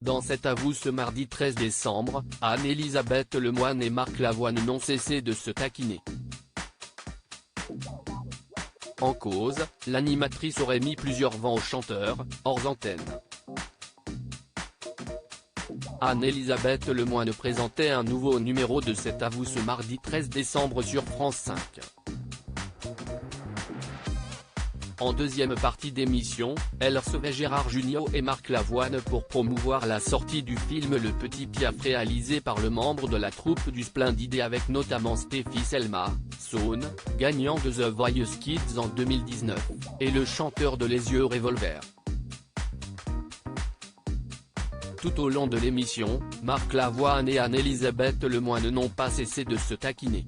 Dans cet avou ce mardi 13 décembre, Anne-Elisabeth Lemoine et Marc Lavoine n'ont cessé de se taquiner. En cause, l'animatrice aurait mis plusieurs vents au chanteur, hors antenne. Anne-Elisabeth Lemoine présentait un nouveau numéro de cet avou ce mardi 13 décembre sur France 5. En deuxième partie d'émission, elle recevait Gérard Jugnot et Marc Lavoine pour promouvoir la sortie du film Le Petit Piaf réalisé par le membre de la troupe du Splendid et avec notamment Stéphie Selma, Saune, gagnant de The Voice Kids en 2019, et le chanteur de Les Yeux Revolver. Tout au long de l'émission, Marc Lavoine et Anne-Elisabeth Lemoine n'ont pas cessé de se taquiner.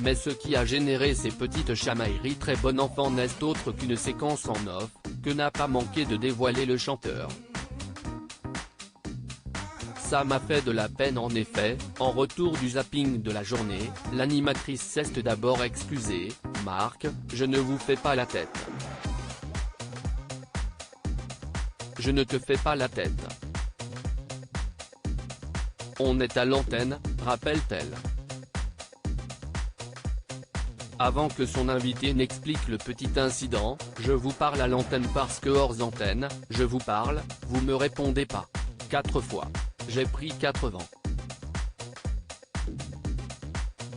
Mais ce qui a généré ces petites chamailleries très bon enfant n'est autre qu'une séquence en off, que n'a pas manqué de dévoiler le chanteur. Ça m'a fait de la peine en effet, en retour du zapping de la journée, l'animatrice s'est d'abord excusée, « Marc, je ne vous fais pas la tête. Je ne te fais pas la tête. On est à l'antenne », rappelle-t-elle. Avant que son invité n'explique le petit incident, « Je vous parle à l'antenne parce que hors antenne, je vous parle, vous me répondez pas. 4 fois. J'ai pris 4 vents. »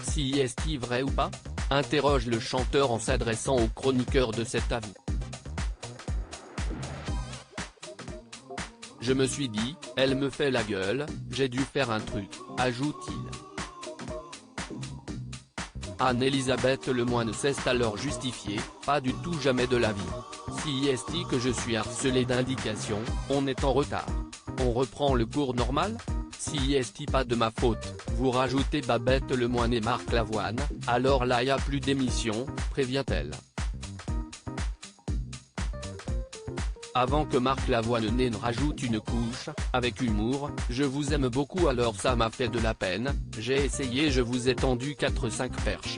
Si est-il vrai ou pas ? Interroge le chanteur en s'adressant au chroniqueur de cet avou. Je me suis dit, elle me fait la gueule, j'ai dû faire un truc, ajoute-t-il. Anne-Elisabeth Lemoine s'est alors justifiée, pas du tout jamais de la vie. Si est-il que je suis harcelé d'indications, on est en retard. On reprend le cours normal ? Si est-il pas de ma faute, vous rajoutez Babette Lemoine et Marc Lavoine, alors là y a plus d'émission, prévient-elle. Avant que Marc Lavoine ne rajoute une couche, avec humour, « Je vous aime beaucoup alors ça m'a fait de la peine, j'ai essayé je vous ai tendu 4-5 perches.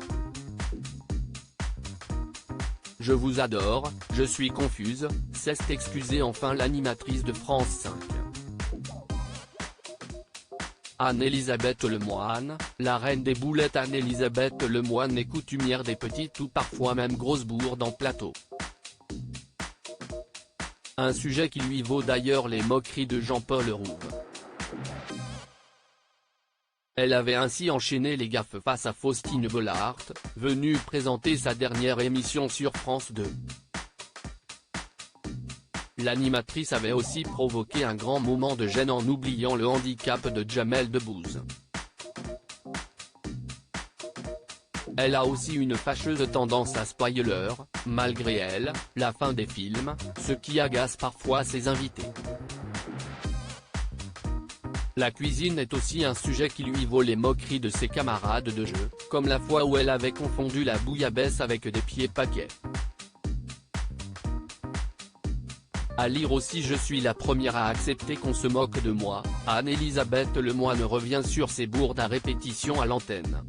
Je vous adore, je suis confuse », s'est excusée enfin l'animatrice de France 5. Anne-Elisabeth Lemoine, la reine des boulettes. Anne-Elisabeth Lemoine est coutumière des petites ou parfois même grosses bourdes en plateau. Un sujet qui lui vaut d'ailleurs les moqueries de Jean-Paul Rouve. Elle avait ainsi enchaîné les gaffes face à Faustine Bollaert, venue présenter sa dernière émission sur France 2. L'animatrice avait aussi provoqué un grand moment de gêne en oubliant le handicap de Jamel Debbouze. Elle a aussi une fâcheuse tendance à spoiler, malgré elle, la fin des films, ce qui agace parfois ses invités. La cuisine est aussi un sujet qui lui vaut les moqueries de ses camarades de jeu, comme la fois où elle avait confondu la bouillabaisse avec des pieds paquets. À lire aussi Je suis la première à accepter qu'on se moque de moi, Anne-Elisabeth Lemoine revient sur ses bourdes à répétition à l'antenne.